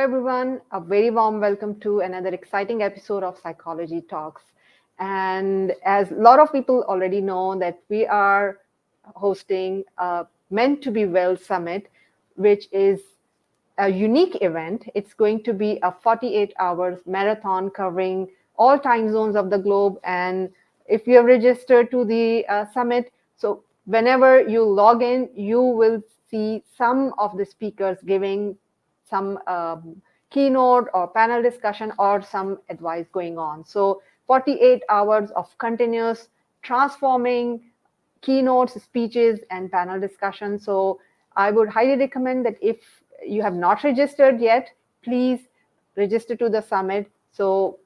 everyone. A very warm welcome to another exciting episode of Psychology Talks. And as a lot of people already know, that we are hosting a Meant to Be Well Summit, which is a unique event. It's going to be a 48 hours marathon covering all time zones of the globe. And if you have registered to the summit, so whenever you log in, you will see some of the speakers giving some keynote or panel discussion or some advice going on. So 48 hours of continuous transforming keynotes, speeches, and panel discussion. So I would highly recommend that if you have not registered yet, please register to the summit so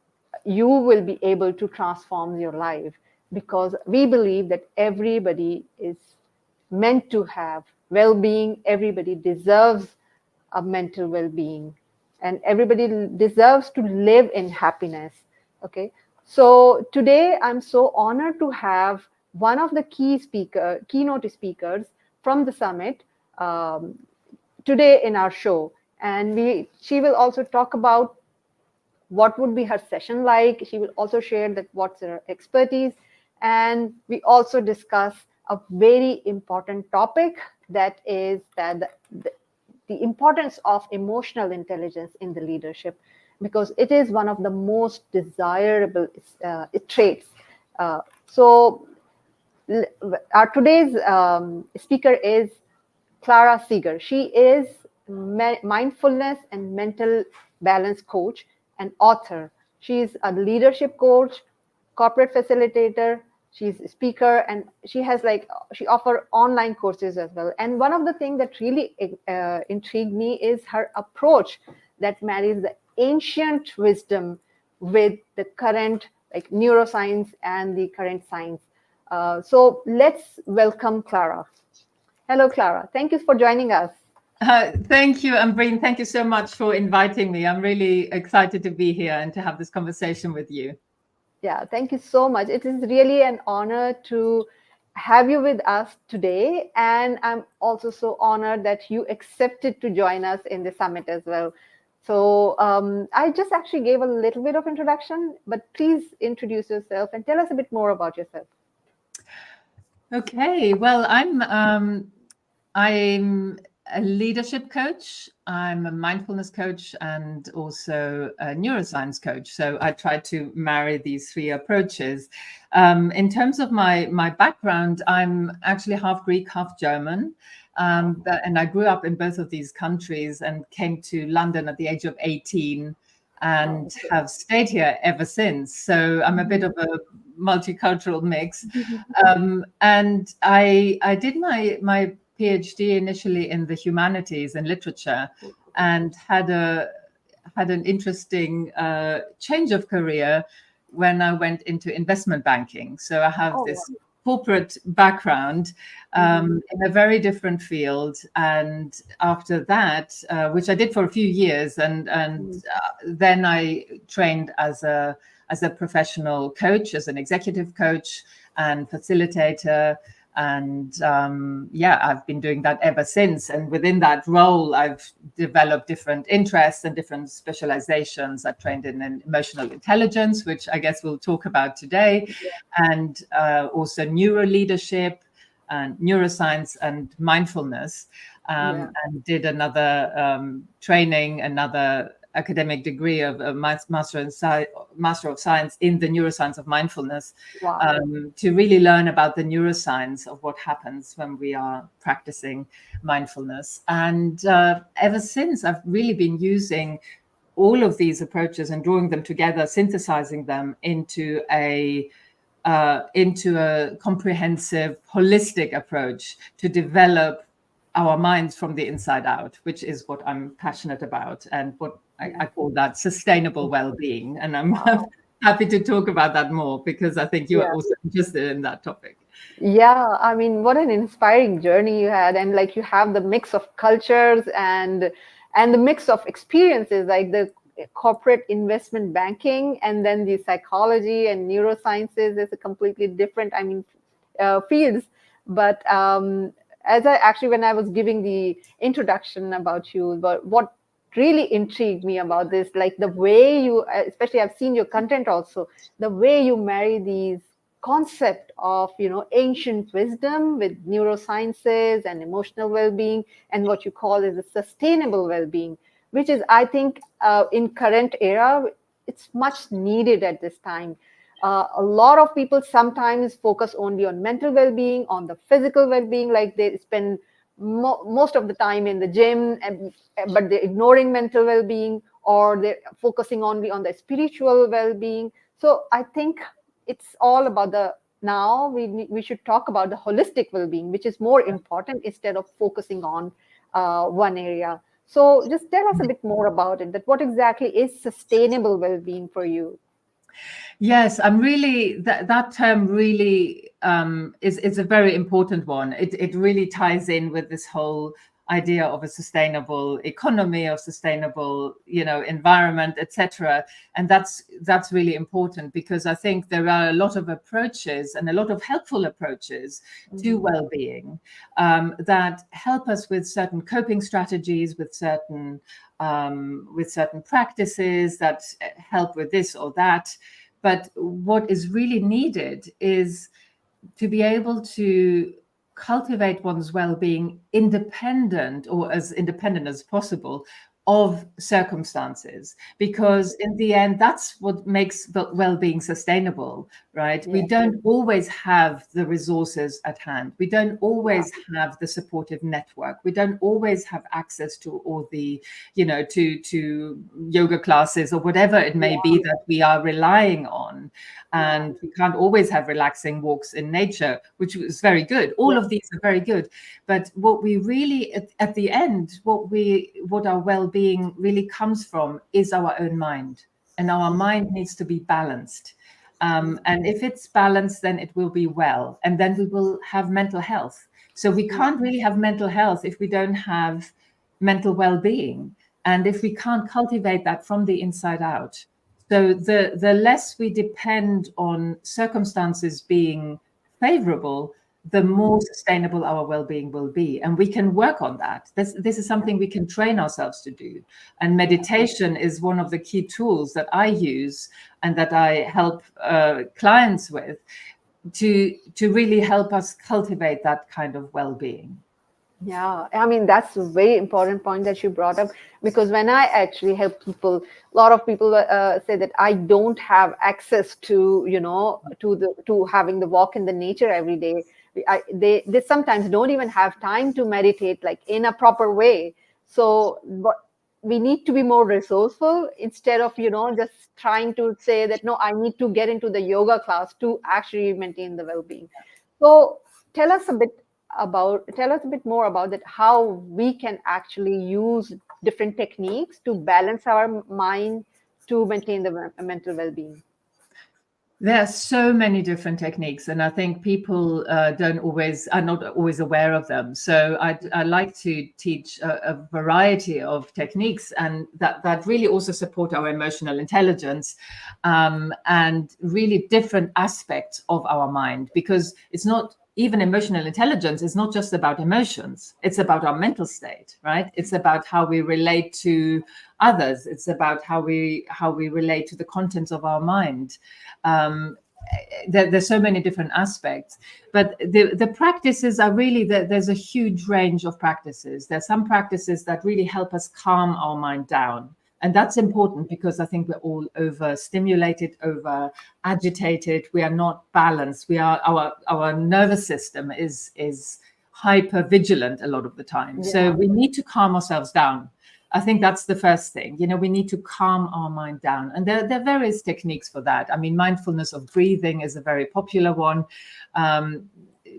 you will be able to transform your life, because we believe that everybody is meant to have well-being. Everybody deserves a mental well-being, and everybody deserves to live in happiness. Okay, so today I'm so honored to have one of the keynote speakers from the summit um, today in our show, and she will also talk about what would be her session like. She will also share that what's her expertise, and we also discuss a very important topic, that is that the importance of emotional intelligence in the leadership, because it is one of the most desirable traits. So our today's speaker is Clara Seeger. She is mindfulness and mental balance coach and author. She is a leadership coach, corporate facilitator. She's a speaker, and she offers online courses as well. And one of the things that really intrigued me is her approach that marries the ancient wisdom with the current neuroscience and the current science. So let's welcome Clara. Hello, Clara. Thank you for joining us. Thank you, Ambreen. Thank you so much for inviting me. I'm really excited to be here and to have this conversation with you. Yeah, thank you so much. It is really an honor to have you with us today. And I'm also so honored that you accepted to join us in the summit as well. So I just actually gave a little bit of introduction, but please introduce yourself and tell us a bit more about yourself. Okay, well, I'm a leadership coach. I'm a mindfulness coach and also a neuroscience coach. So I try to marry these three approaches. In terms of my background, I'm actually half Greek, half German. And I grew up in both of these countries and came to London at the age of 18 and have stayed here ever since. So I'm a bit of a multicultural mix. And I did my PhD initially in the humanities and literature, and had an interesting change of career when I went into investment banking. So I have this corporate background in a very different field, and after that, which I did for a few years, and then I trained as a professional coach, as an executive coach and facilitator. And I've been doing that ever since. And within that role, I've developed different interests and different specializations. I trained in emotional intelligence, which I guess we'll talk about today, and also neuro leadership and neuroscience and mindfulness, and did another training, another academic degree of a Master of Science in the neuroscience of mindfulness. Wow. To really learn about the neuroscience of what happens when we are practicing mindfulness. And ever since, I've really been using all of these approaches and drawing them together, synthesizing them into a comprehensive, holistic approach to develop our minds from the inside out, which is what I'm passionate about, and what I call that sustainable well-being. And I'm happy to talk about that more, because I think you are also interested in that topic. Yeah, I mean, what an inspiring journey you had, and you have the mix of cultures and the mix of experiences, like the corporate investment banking, and then the psychology and neurosciences is a completely different, fields. But as when I was giving the introduction about you, but what really intrigued me about this, like the way you, especially I've seen your content also, the way you marry these concept of ancient wisdom with neurosciences and emotional well-being, and what you call is a sustainable well-being, which is, I think, in current era, it's much needed at this time. A lot of people sometimes focus only on mental well-being, on the physical well-being, like they spend most of the time in the gym, but they're ignoring mental well-being, or they're focusing only on the spiritual well-being. So I think it's all about the, now we should talk about the holistic well-being, which is more important, instead of focusing on one area. So just tell us a bit more about it, that what exactly is sustainable well-being for you? Yes, I'm really that term really is a very important one. It really ties in with this whole idea of a sustainable economy, of sustainable, environment, etc. And that's really important, because I think there are a lot of approaches, and a lot of helpful approaches to well-being, that help us with certain coping strategies, with certain practices that help with this or that. But what is really needed is to be able to cultivate one's well-being independent, or as independent as possible, of circumstances, because in the end, that's what makes well-being sustainable, right? We Yeah. don't always have the resources at hand. We don't always have the supportive network. We don't always have access to all the, to yoga classes or whatever it may be that we are relying on. And we can't always have relaxing walks in nature, which is very good. All of these are very good. But what we really, at the end, what our well-being really comes from is our own mind. And our mind needs to be balanced. And if it's balanced, then it will be well. And then we will have mental health. So we can't really have mental health if we don't have mental well-being. And if we can't cultivate that from the inside out. So the less we depend on circumstances being favorable, the more sustainable our well-being will be. And we can work on that. This is something we can train ourselves to do. And meditation is one of the key tools that I use and that I help clients with to really help us cultivate that kind of well-being. Yeah, I mean, that's a very important point that you brought up, because when I actually help people, a lot of people say that I don't have access to, to having the walk in the nature every day. They sometimes don't even have time to meditate like in a proper way. So we need to be more resourceful, instead of, just trying to say that, no, I need to get into the yoga class to actually maintain the well-being. So tell us tell us a bit more about that, how we can actually use different techniques to balance our mind to maintain the mental well-being. There are so many different techniques, and I think people are not always aware of them. So I like to teach a variety of techniques, and that really also support our emotional intelligence, and really different aspects of our mind, because it's not even emotional intelligence is not just about emotions. It's about our mental state, right? It's about how we relate to others. It's about how we relate to the contents of our mind. There's so many different aspects, but the practices are really, there's a huge range of practices. There's some practices that really help us calm our mind down. And that's important, because I think we're all overstimulated, over agitated. We are not balanced. Our nervous system is hyper vigilant a lot of the time. Yeah. So we need to calm ourselves down. I think that's the first thing. We need to calm our mind down. And there are various techniques for that. I mean, mindfulness of breathing is a very popular one.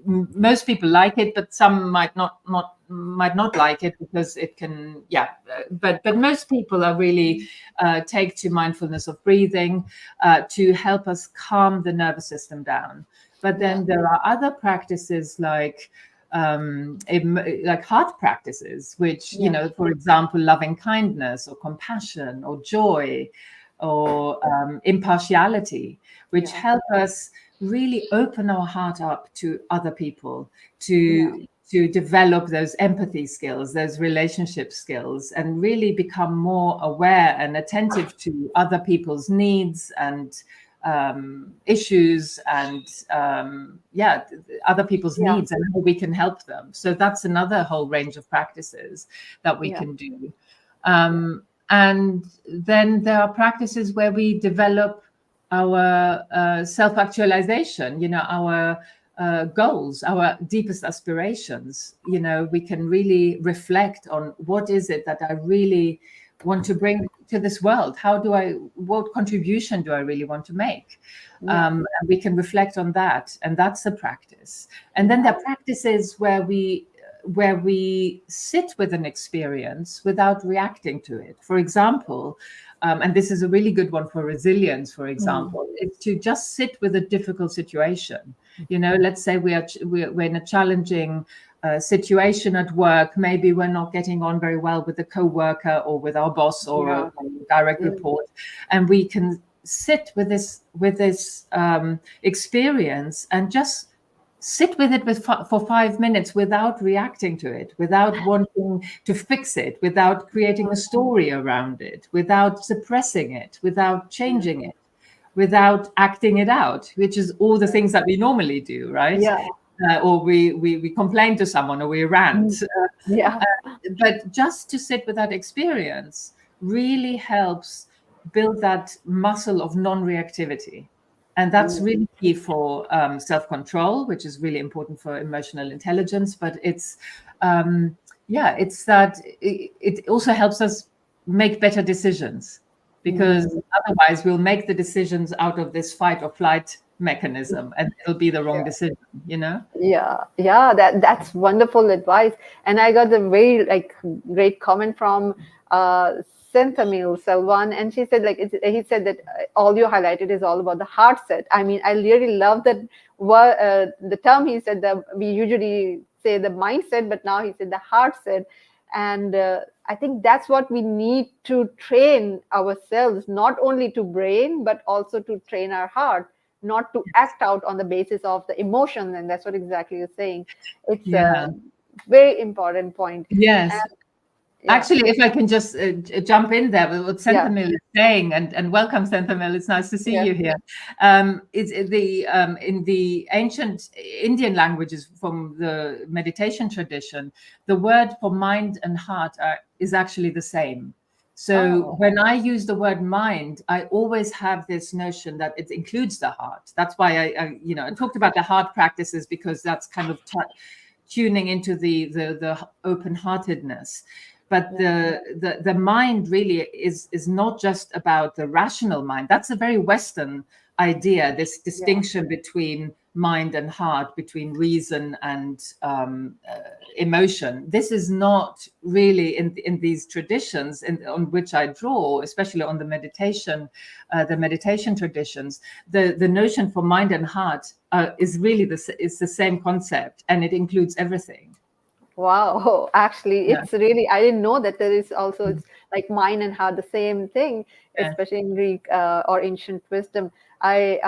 Most people like it, but some might not like it, because it can, but most people are really take to mindfulness of breathing to help us calm the nervous system down. But then there are other practices like heart practices, which, for example, loving kindness or compassion or joy or impartiality, which help us really open our heart up to other people, to to develop those empathy skills, those relationship skills, and really become more aware and attentive to other people's needs and issues and other people's Yeah. needs and how we can help them. So that's another whole range of practices that we Yeah. can do. And then there are practices where we develop our self-actualization, our goals, our deepest aspirations. We can really reflect on what is it that I really want to bring to this world. What contribution do I really want to make? Yeah. And we can reflect on that, and that's a practice. And then there are practices where we sit with an experience without reacting to it. For example, and this is a really good one for resilience, for example, is to just sit with a difficult situation. Let's say we're in a challenging situation at work. Maybe we're not getting on very well with a co-worker or with our boss or a direct report, and we can sit with this experience and just sit with it for 5 minutes without reacting to it, without wanting to fix it, without creating a story around it, without suppressing it, without changing it, without acting it out, which is all the things that we normally do, right? Yeah. Or we complain to someone, or we rant. Yeah. But just to sit with that experience really helps build that muscle of non-reactivity. And that's really key for self-control, which is really important for emotional intelligence. But it's that it also helps us make better decisions, because otherwise we'll make the decisions out of this fight or flight mechanism, and it'll be the wrong decision. Yeah, that's wonderful advice. And I got a very great comment from uh Senthamil Selvan, and she said he said that all you highlighted is all about the heart set. I mean, I really love that the term he said, that we usually say the mindset, but now he said the heart set. And I think that's what we need to train ourselves, not only to brain but also to train our heart, not to act out on the basis of the emotion. And that's what exactly you're saying. It's a very important point. Yes. And, actually, if I can just jump in there with what Senthamil is saying, and welcome, Senthamil. It's nice to see you here. It's in the ancient Indian languages from the meditation tradition, the word for mind and heart is actually the same. So when I use the word mind, I always have this notion that it includes the heart. That's why I talked about the heart practices, because that's kind of tuning into the open-heartedness. But the mind really is not just about the rational mind. That's a very Western idea, this distinction between mind and heart, between reason and emotion. This is not really in these traditions on which I draw, especially on the meditation traditions. The notion for mind and heart is really the same concept, and it includes everything. wow, actually, it's really, I didn't know that there is also, it's like mind and heart, the same thing, especially in Greek or ancient wisdom. I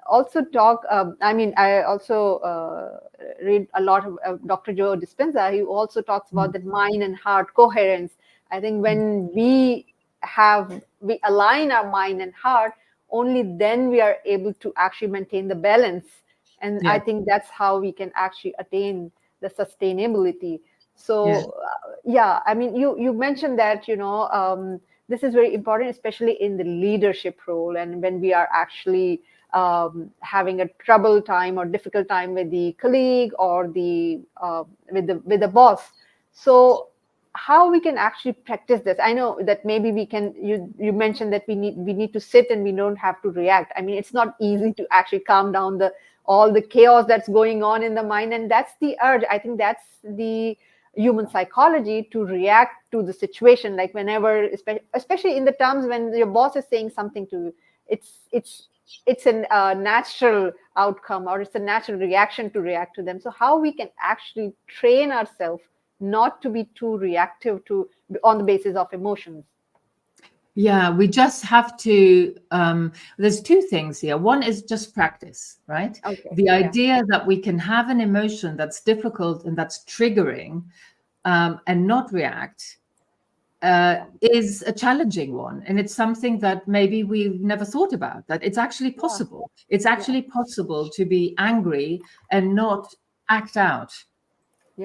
also talk, I also read a lot of Dr. Joe Dispenza. He also talks about that mind and heart coherence. I think when we align our mind and heart, only then we are able to actually maintain the balance. And I think that's how we can actually attain the sustainability. So I mean, you mentioned that this is very important, especially in the leadership role, and when we are actually having a trouble time or difficult time with the colleague or with the boss. So how we can actually practice this? I know that maybe we can. You mentioned that we need to sit and we don't have to react. I mean, it's not easy to actually calm down all the chaos that's going on in the mind, and that's the urge. I think that's the human psychology, to react to the situation, like whenever, especially in the terms when your boss is saying something to you, it's a natural outcome, or it's a natural reaction to react to them. So how we can actually train ourselves not to be too reactive on the basis of emotions? Yeah, we just have to, there's two things here. One is just practice, right? Okay. The Yeah. idea that we can have an emotion that's difficult and that's triggering, and not react, Yeah. is a challenging one. And it's something that maybe we've never thought about, that it's actually Yeah. possible. It's Yeah. actually possible to be angry and not act Yeah.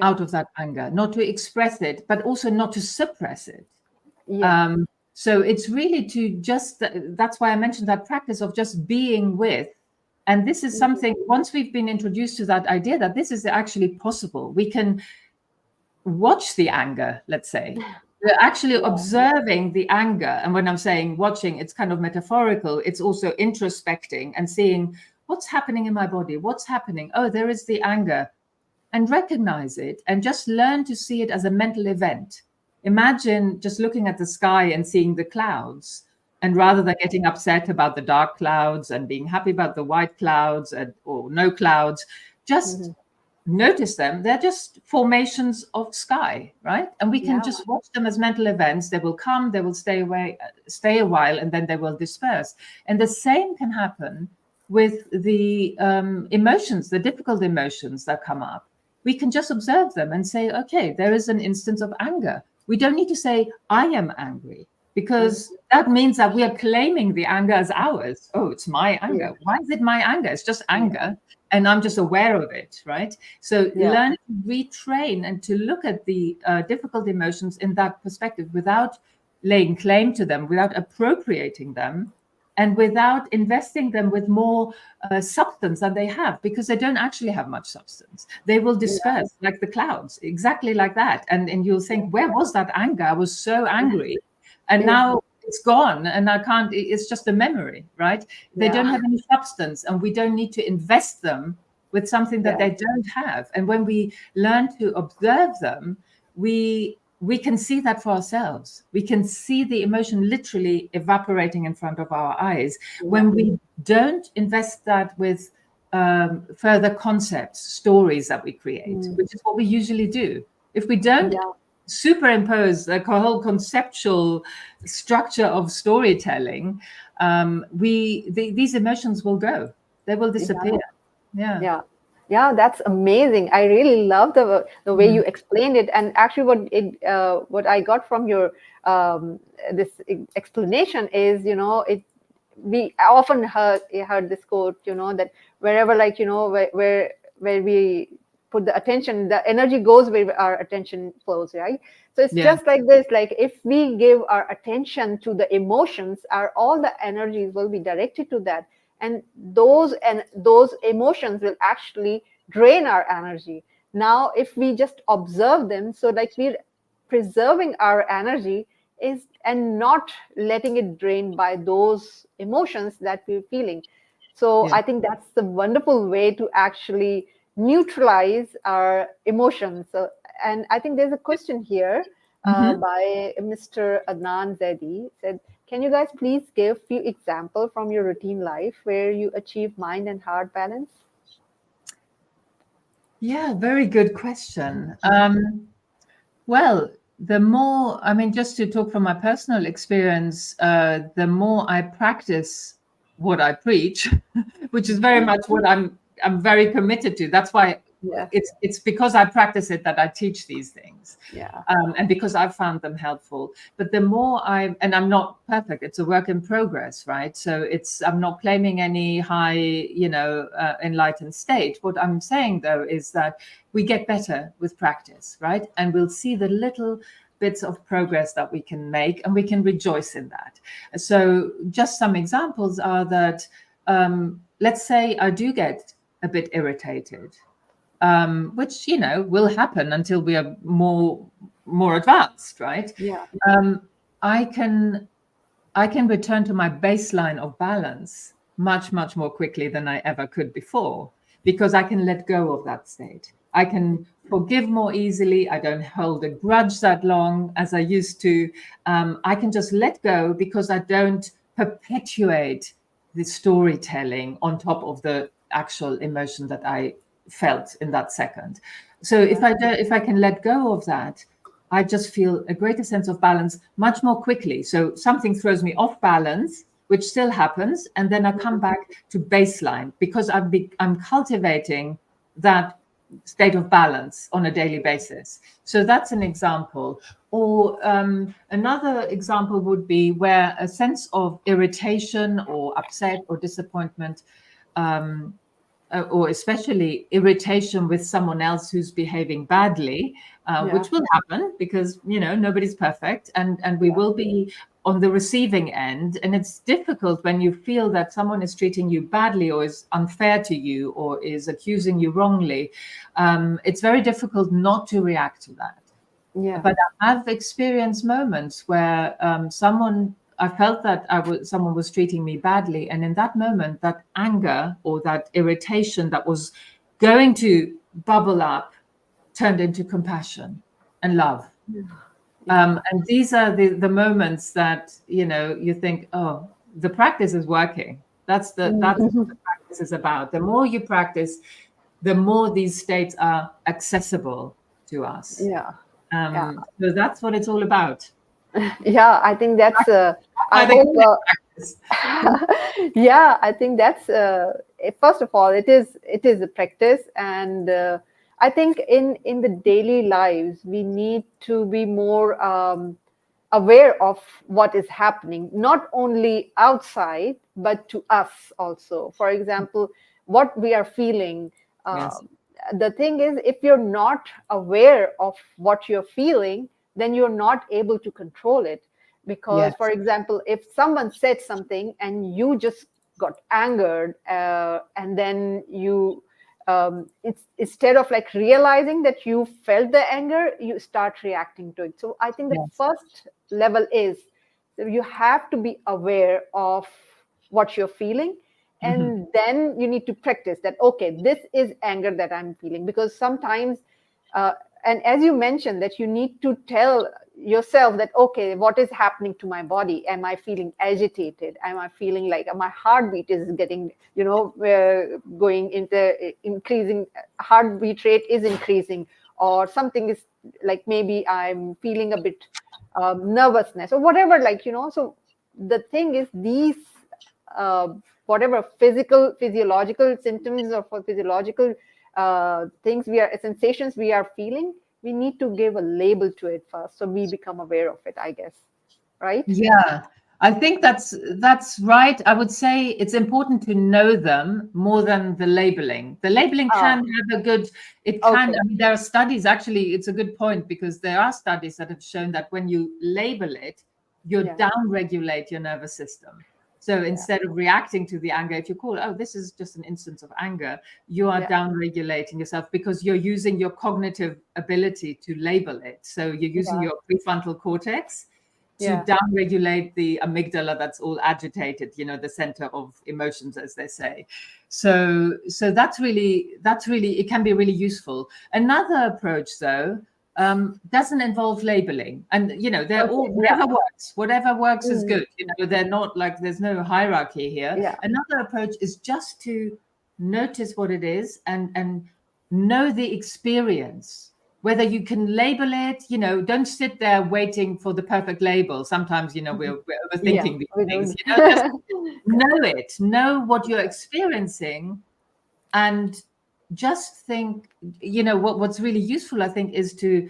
out of that anger, not to express it, but also not to suppress it. Yeah. Um, so it's really to just, that's why I mentioned that practice of just being with. And this is Mhm. something, once we've been introduced to that idea that this is actually possible, we can watch the anger, let's say. We're actually Yeah. observing the anger. And when I'm saying watching, it's kind of metaphorical. It's also introspecting and seeing what's happening in my body, what's happening. Oh, there is the anger, and recognize it and just learn to see it as a mental event. Imagine just looking at the sky and seeing the clouds. And rather than getting upset about the dark clouds and being happy about the white clouds or no clouds, just Mhm. notice them. They're just formations of sky, right? And we can Yeah. just watch them as mental events. They will come, they will stay away, stay a while, and then they will disperse. And the same can happen with the emotions, the difficult emotions that come up. We can just observe them and say, okay, there is an instance of anger. We don't need to say, I am angry, Mhm. because that means that we are claiming the anger as ours. Oh, it's my Yeah. anger. Why is it my anger? It's just Yeah. anger, and I'm just aware of it, right? So Yeah. learn to retrain and to look at the difficult emotions in that perspective without laying claim to them, without appropriating them, and without investing them with more substance than they have, because they don't actually have much substance. They will Yeah. disperse like the clouds, exactly like that. And you'll Yeah. think, where was that anger? I was so angry. And Yeah. now it's gone and I can't, it's just a memory, right? They don't Yeah. have any substance, and we don't need to invest them with something that Yeah. they don't have. And when we learn to observe them, we can see that for ourselves. We can see the emotion literally evaporating in front of our eyes Yeah. when we don't invest that with further concepts, stories that we create, Mm. which is what we usually do. If we don't Yeah. superimpose the whole conceptual structure of storytelling, these emotions will go. They will Yeah. disappear. Yeah. Yeah. Yeah, that's amazing. I really love the way Mm. you explained it. And actually, what I got from your this explanation is, it we often heard this quote, that wherever, like, where we put the attention, the energy goes where our attention flows, right? So it's Yeah. just like this, like if we give our attention to the emotions, our all the energies will be directed to that, and those emotions will actually drain our energy. Now if we just observe them, so like we're preserving our energy is, and not letting it drain by those emotions that we're feeling. So Yeah. I think that's the wonderful way to actually neutralize our emotions. So, and I think there's a question here Hmm. by Mr. Adnan Zedi. Said, can you guys please give few example from your routine life where you achieve mind and heart balance? Yeah, very good question. Well, the more, I mean, just to talk from my personal experience, the more I practice what I preach, which is very much what I'm very committed to. That's why Yeah, it's because I practice it that I teach these things, yeah, and because I've found them helpful. But the more and I'm not perfect. It's a work in progress, right? So I'm not claiming any high, enlightened state. What I'm saying though is that we get better with practice, right? And we'll see the little bits of progress that we can make, and we can rejoice in that. So just some examples are that, let's say I do get a bit irritated, which will happen until we are more advanced, right? yeah, Um, I can I can return to my baseline of balance much, much more quickly than I ever could before, because I can let go of that state. I can forgive more easily. I don't hold a grudge that long as I used to. I can just let go because I don't perpetuate the storytelling on top of the actual emotion that I felt in that second. So yeah, if I can let go of that, I just feel a greater sense of balance much more quickly. So something throws me off balance, which still happens, and then I come back to baseline because I'm cultivating that state of balance on a daily basis. So that's an example. Or another example would be where a sense of irritation or upset or disappointment, or especially irritation with someone else who's behaving badly, which will happen because nobody's perfect, and we will be on the receiving end. And it's difficult when you feel that someone is treating you badly or is unfair to you or is accusing you wrongly. It's very difficult not to react to that. But I have experienced moments where I felt that someone was treating me badly, and in that moment, that anger or that irritation that was going to bubble up turned into compassion and love. And these are the moments that you think, oh, the practice is working. That's what the practice is about. The more you practice, the more these states are accessible to us. So that's what it's all about. Yeah, I think that's I hope yeah, I think that's first of all, it is a practice, and I think in the daily lives we need to be more aware of what is happening, not only outside but to us also. For example, what we are feeling. Yes. The thing is, if you're not aware of what you're feeling, then you're not able to control it. Because, for example, if someone said something and you just got angered, and then you, it's instead of like realizing that you felt the anger, you start reacting to it. So I think the first level is that you have to be aware of what you're feeling. And then you need to practice that, okay, this is anger that I'm feeling. Because sometimes, and as you mentioned, that you need to tell yourself that, okay, what is happening to my body? Am I feeling agitated? Am I feeling like my heartbeat is getting, going into increasing, heartbeat rate is increasing, or something is like, maybe I'm feeling a bit nervousness or whatever, so the thing is, these whatever physiological symptoms or for physiological things sensations we are feeling, we need to give a label to it first, so we become aware of it, I guess. Right? Yeah, I think that's right. I would say it's important to know them more than the labeling. The labeling can have I mean, there are studies, actually, it's a good point, because there are studies that have shown that when you label it, you down-regulate your nervous system. So instead of reacting to the anger, if you call, oh, this is just an instance of anger, you are down-regulating yourself because you're using your cognitive ability to label it. So you're using your prefrontal cortex to down-regulate the amygdala that's all agitated, the center of emotions, as they say. So that's really, it can be really useful. Another approach, though, doesn't involve labeling, and they're all whatever works is good. They're not like, there's no hierarchy here. Another approach is just to notice what it is and know the experience. Whether you can label it, don't sit there waiting for the perfect label. Sometimes, we're overthinking these things. Just know what you're experiencing, and just think, what's really useful, I think, is to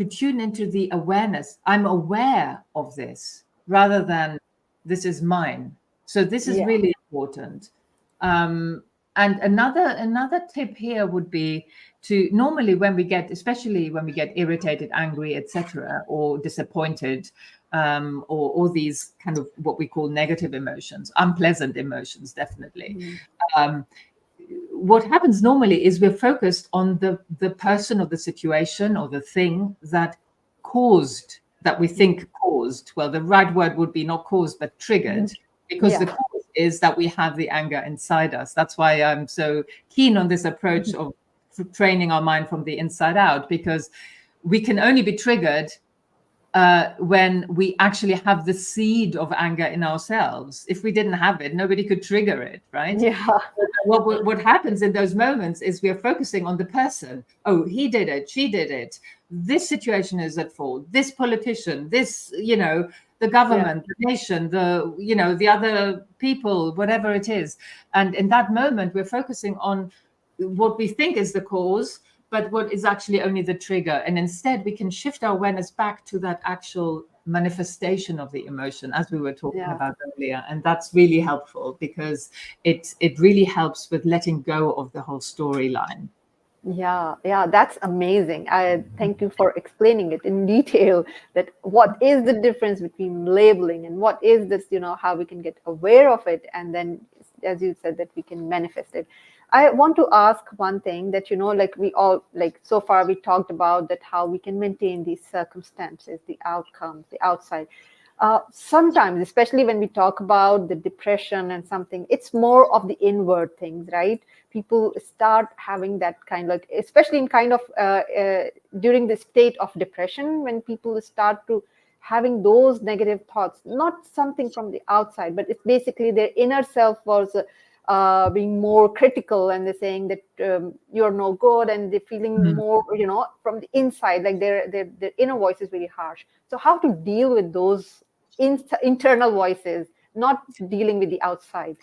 tune into the awareness. I'm aware of this, rather than this is mine. So this is really important. And another tip here would be to, normally especially when we get irritated, angry, etc., or disappointed, or these kind of what we call negative emotions, unpleasant emotions, definitely. What happens normally is we're focused on the person or the situation or the thing that we think caused. Well, the right word would be not caused, but triggered, because the cause is that we have the anger inside us. That's why I'm so keen on this approach of training our mind from the inside out, because we can only be triggered when we actually have the seed of anger in ourselves. If we didn't have it, nobody could trigger it, right? Yeah. What happens in those moments is we are focusing on the person. Oh, he did it, she did it. This situation is at fault. This politician, this, the government, the nation, the other people, whatever it is. And in that moment, we're focusing on what we think is the cause, but what is actually only the trigger. And instead, we can shift our awareness back to that actual manifestation of the emotion, as we were talking about earlier. And that's really helpful, because it really helps with letting go of the whole storyline. Yeah, that's amazing. I thank you for explaining it in detail, that what is the difference between labeling and what is this, how we can get aware of it, and then, as you said, that we can manifest it. I want to ask one thing that, like we all, like so far we talked about that how we can maintain these circumstances, the outcomes, the outside. Sometimes, especially when we talk about the depression and something, it's more of the inward things, right? People start having that kind of, especially in kind of during the state of depression, when people start to having those negative thoughts, not something from the outside, but it's basically their inner self was being more critical, and they're saying that you're no good, and they're feeling more, from the inside, like their inner voice is very harsh. So how to deal with those internal voices, not dealing with the outside?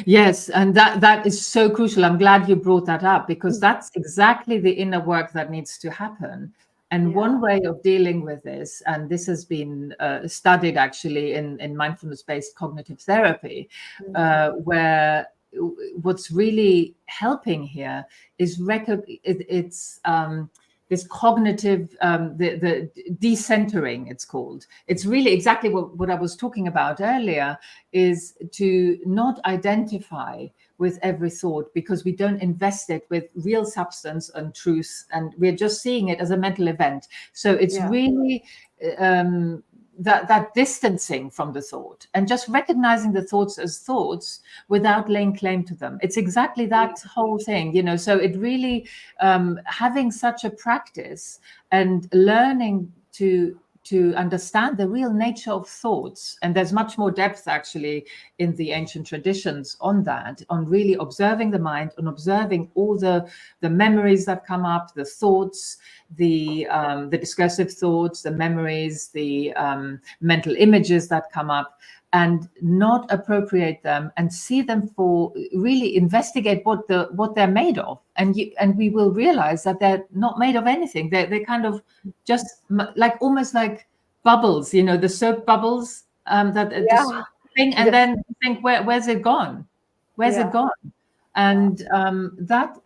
Yes, and that is so crucial. I'm glad you brought that up, because that's exactly the inner work that needs to happen. And one way of dealing with this, and this has been studied actually in mindfulness-based cognitive therapy, where what's really helping here is it's this cognitive, the decentering, it's called. It's really exactly what I was talking about earlier, is to not identify with every thought, because we don't invest it with real substance and truth, and we're just seeing it as a mental event. So it's really that distancing from the thought, and just recognizing the thoughts as thoughts without laying claim to them. It's exactly that whole thing, so it really having such a practice and learning to understand the real nature of thoughts. And there's much more depth actually in the ancient traditions on that, on really observing the mind, on observing all the memories that come up, the thoughts, the discursive thoughts, the memories, the mental images that come up, and not appropriate them, and see them for, really investigate what they're made of. And we will realize that they're not made of anything. They're kind of just like, almost like bubbles, the soap bubbles, that just thing, and then you think, where's it gone? Where's it gone? And that,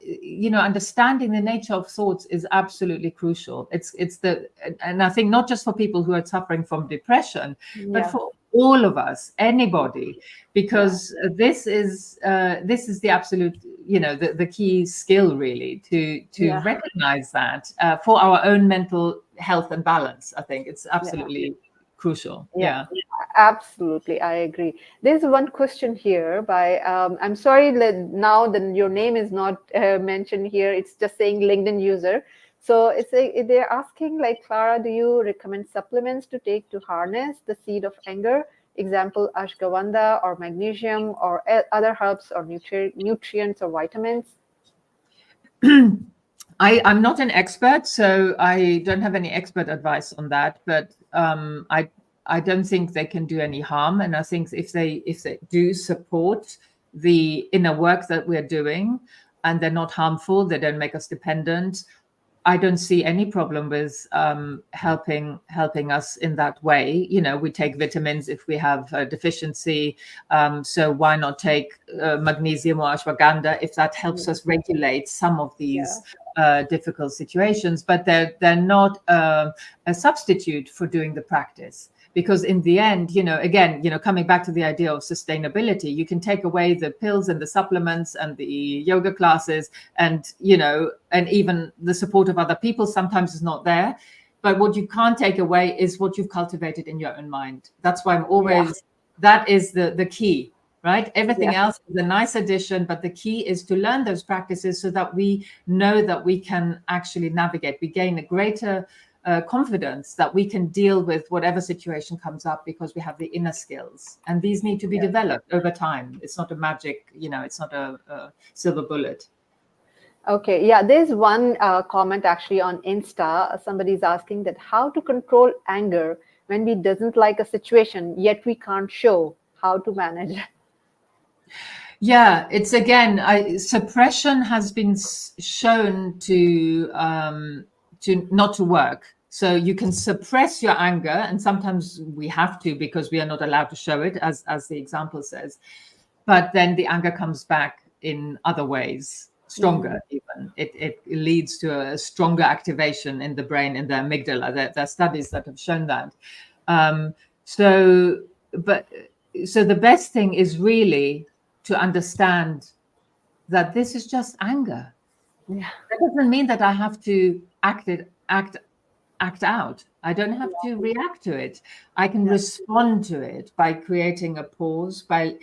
understanding the nature of thoughts is absolutely crucial. And I think not just for people who are suffering from depression, but for all of us, anybody, because this is the absolute, the key skill, really, to recognize that for our own mental health and balance. I think it's absolutely crucial. Absolutely, I agree. There's one question here by I'm sorry that now your name is not mentioned here. It's just saying LinkedIn user. So they're asking, like, Clara, do you recommend supplements to take to harness the seed of anger? Example, ashwagandha or magnesium or other herbs or nutrients or vitamins? I'm not an expert, so I don't have any expert advice on that. But I don't think they can do any harm. And I think if they do support the inner work that we're doing, and they're not harmful, they don't make us dependent, I don't see any problem with helping us in that way. We take vitamins if we have a deficiency. So why not take magnesium or ashwagandha if that helps us regulate some of these difficult situations? But they're not a substitute for doing the practice. Because in the end, again, coming back to the idea of sustainability, you can take away the pills and the supplements and the yoga classes, and, and even the support of other people sometimes is not there. But what you can't take away is what you've cultivated in your own mind. That's why I'm always, that is the key, right? Everything else is a nice addition, but the key is to learn those practices so that we know that we can actually navigate. We gain a greater confidence that we can deal with whatever situation comes up because we have the inner skills, and these need to be developed over time. It's not a magic, it's not a silver bullet. Okay, yeah, there's one comment actually on Insta. Somebody's asking that how to control anger when we doesn't like a situation, yet we can't show how to manage. Yeah, it's again, suppression has been shown to not to work. So you can suppress your anger, and sometimes we have to because we are not allowed to show it, as the example says. But then the anger comes back in other ways, stronger even. It leads to a stronger activation in the brain, in the amygdala. There are studies that have shown that. So the best thing is really to understand that this is just anger. Yeah. That doesn't mean that I have to act out. I don't have to react to it. I can respond to it by creating a pause, by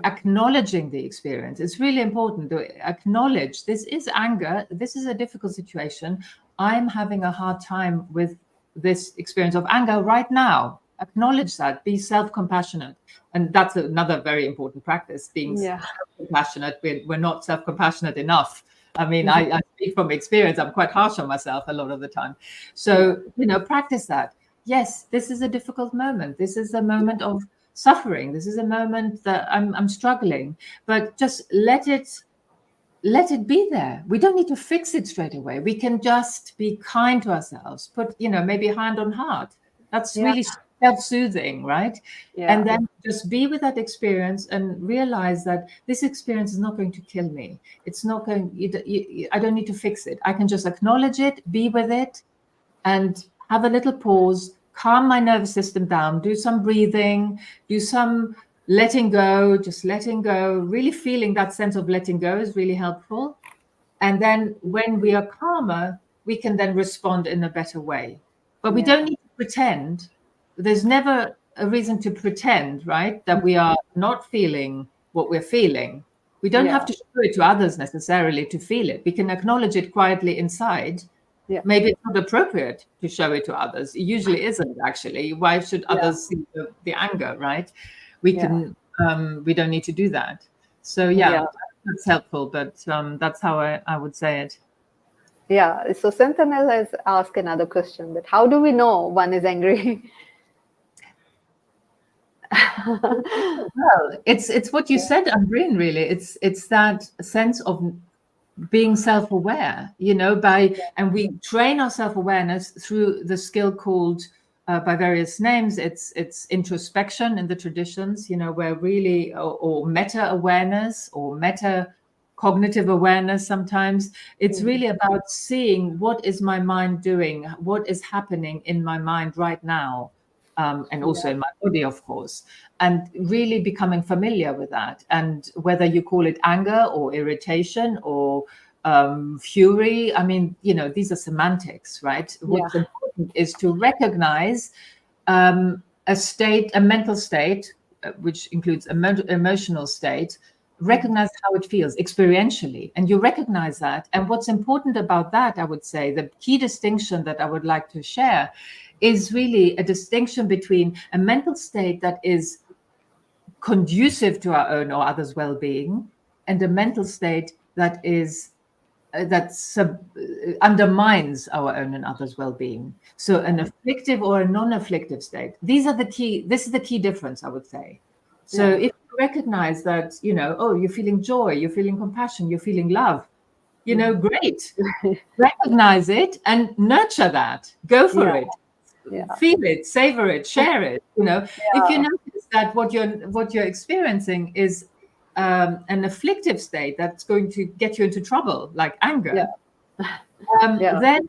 acknowledging the experience. It's really important to acknowledge this is anger. This is a difficult situation. I'm having a hard time with this experience of anger right now. Acknowledge that. Be self-compassionate. And that's another very important practice, being self-compassionate. We're not self-compassionate enough. I mean, I speak from experience. I'm quite harsh on myself a lot of the time. So, practice that. Yes, this is a difficult moment. This is a moment of suffering. This is a moment that I'm struggling, but just let it be there. We don't need to fix it straight away. We can just be kind to ourselves. Put, maybe hand on heart. That's really self-soothing, right? Yeah. And then just be with that experience and realize that this experience is not going to kill me. It's not going, I don't need to fix it. I can just acknowledge it, be with it, and have a little pause, calm my nervous system down, do some breathing, do some letting go, just letting go. Really feeling that sense of letting go is really helpful. And then when we are calmer, we can then respond in a better way. But we don't need to pretend. There's never a reason to pretend, right, that we are not feeling what we're feeling. We don't have to show it to others necessarily to feel it. We can acknowledge it quietly inside. Yeah. Maybe it's not appropriate to show it to others. It usually isn't, actually. Why should others see the anger, right? We can, we don't need to do that. So, that's helpful, but that's how I would say it. Yeah. So Sentinel has asked another question, that how do we know one is angry? Well, it's what you said, Ambreen, really. It's that sense of being self-aware, and we train our self-awareness through the skill called by various names. It's introspection in the traditions, where really, or meta-awareness or meta-cognitive awareness sometimes. It's really about seeing what is my mind doing, what is happening in my mind right now, and also in my body, of course, and really becoming familiar with that. And whether you call it anger or irritation or fury, I mean, these are semantics, right? What's important is to recognize a mental state, which includes emotional state, recognize how it feels experientially, and you recognize that. And what's important about that, I would say, the key distinction that I would like to share is really a distinction between a mental state that is conducive to our own or others' well-being, and a mental state that is undermines our own and others' well-being. So an afflictive or a non-afflictive state. This is the key difference, I would say. So if you recognize that, you're feeling joy, you're feeling compassion, you're feeling love, great. Recognize it and nurture that. Go for it. Feel it, savor it, share it. If you notice that what you're experiencing is an afflictive state that's going to get you into trouble, like anger, then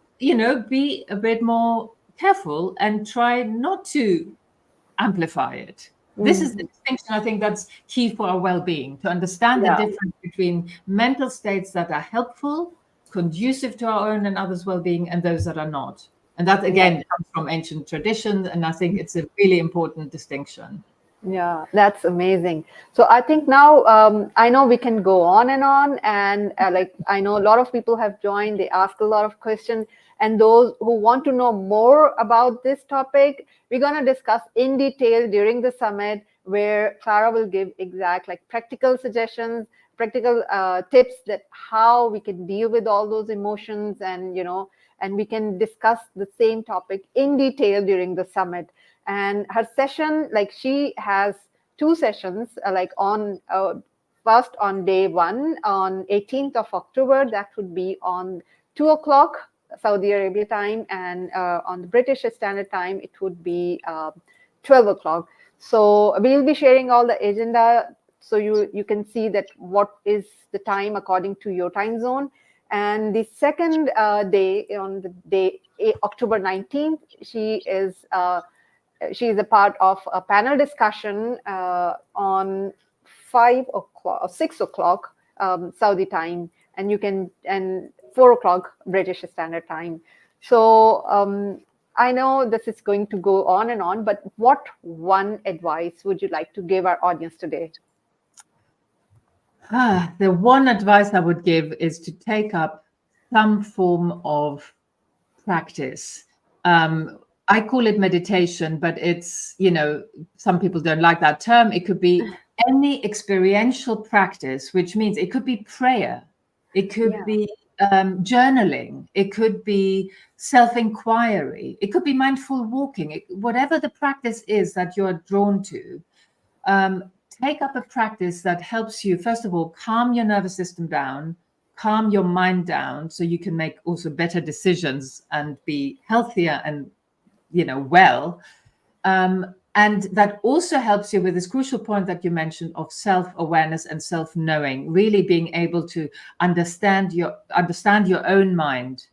be a bit more careful and try not to amplify it. This is the distinction, I think, that's key for our well-being, to understand the difference between mental states that are helpful, conducive to our own and others' well-being, and those that are not. And that, again, comes from ancient traditions, and I think it's a really important distinction. Yeah, that's amazing. So I think now I know we can go on, and like I know a lot of people have joined. They ask a lot of questions, and those who want to know more about this topic, we're gonna discuss in detail during the summit, where Clara will give exact like practical suggestions, practical tips that how we can deal with all those emotions, and and we can discuss the same topic in detail during the summit. And her session, like she has two sessions, like on first on day one on 18th of October, that would be on 2 o'clock Saudi Arabia time, and on the British Standard Time it would be 12 o'clock. So we'll be sharing all the agenda, so you can see that what is the time according to your time zone. And the second day, on the day October 19th, she is a part of a panel discussion on 5 o'clock or 6 o'clock Saudi time, and you can and 4 o'clock British Standard Time. So I know this is going to go on and on, but what one advice would you like to give our audience today? The one advice I would give is to take up some form of practice. I call it meditation, but it's, some people don't like that term. It could be any experiential practice, which means it could be prayer, it could Yeah. be journaling, it could be self-inquiry, it could be mindful walking, whatever the practice is that you're drawn to. Take up a practice that helps you, first of all, calm your nervous system down, calm your mind down, so you can make also better decisions and be healthier and well. And that also helps you with this crucial point that you mentioned of self-awareness and self-knowing, really being able to understand your own mind.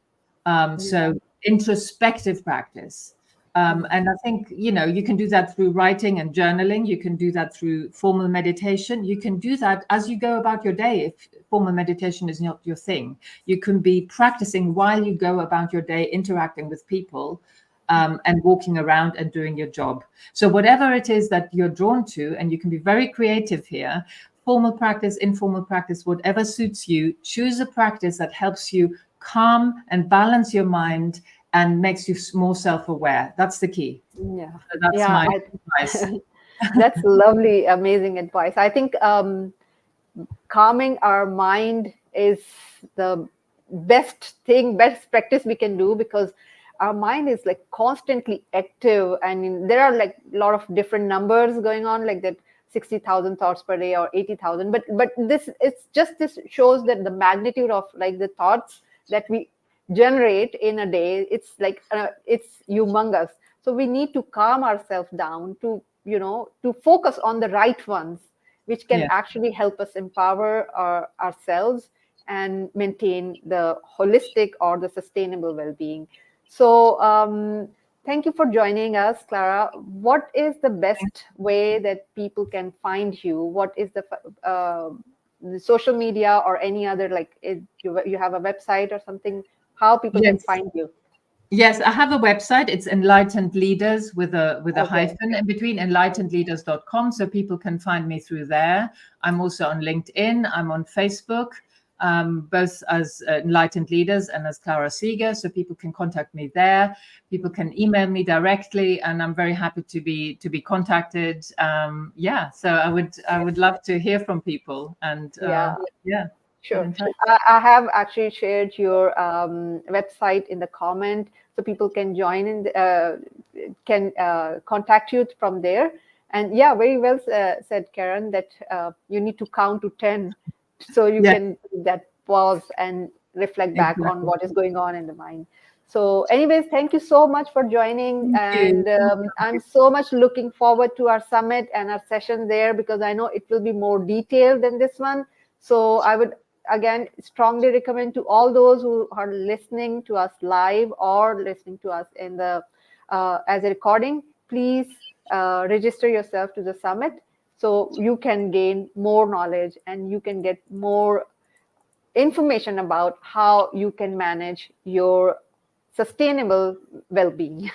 So introspective practice. And I think, you can do that through writing and journaling. You can do that through formal meditation. You can do that as you go about your day. If formal meditation is not your thing, you can be practicing while you go about your day, interacting with people, and walking around and doing your job. So whatever it is that you're drawn to, and you can be very creative here, formal practice, informal practice, whatever suits you, choose a practice that helps you calm and balance your mind and makes you more self-aware. That's the key. Yeah. So that's Yeah. my advice. That's lovely, amazing advice. I think calming our mind is the best practice we can do, because our mind is like constantly active. I mean, there are like a lot of different numbers going on, like that 60,000 thoughts per day or 80,000. But this shows that the magnitude of like the thoughts that we generate in a day, it's like it's humongous. So we need to calm ourselves down to to focus on the right ones, which can Yeah. actually help us empower ourselves and maintain the holistic or the sustainable well-being. So thank you for joining us, Clara. What is the best way that people can find you? What is the social media or any other, like you have a website or something, how people can Yes. find you? Yes, I have a website. It's Enlightened Leaders with a Okay. hyphen in between, enlightenedleaders.com. So people can find me through there. I'm also on LinkedIn. I'm on Facebook, both as Enlightened Leaders and as Clara Seeger. So people can contact me there. People can email me directly, and I'm very happy to be contacted. So I would love to hear from people, and Yeah. get Sure. in touch. I have actually shared your website in the comment, so people can join in, can contact you from there. And yeah, very well said, Karen, that you need to count to 10 so you Yeah, can take that pause and reflect back on exactly. what is going on in the mind. So, anyways, thank you so much for joining. Thank you. And I'm so much looking forward to our summit and our session there, because I know it will be more detailed than this one. So, I would again strongly recommend to all those who are listening to us live or listening to us in the as a recording, please register yourself to the summit, so you can gain more knowledge and you can get more information about how you can manage your sustainable well-being.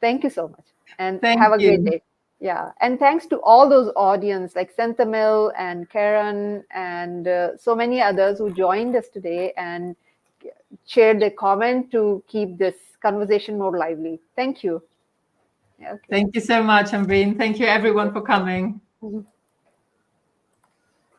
Thank you so much, and Thank have a great you. day. Yeah, and thanks to all those audience like Senthamil and Karen and so many others who joined us today and shared their comment to keep this conversation more lively. Thank you. Okay. Thank you so much, Ambreen. Thank you everyone for coming. Mm-hmm.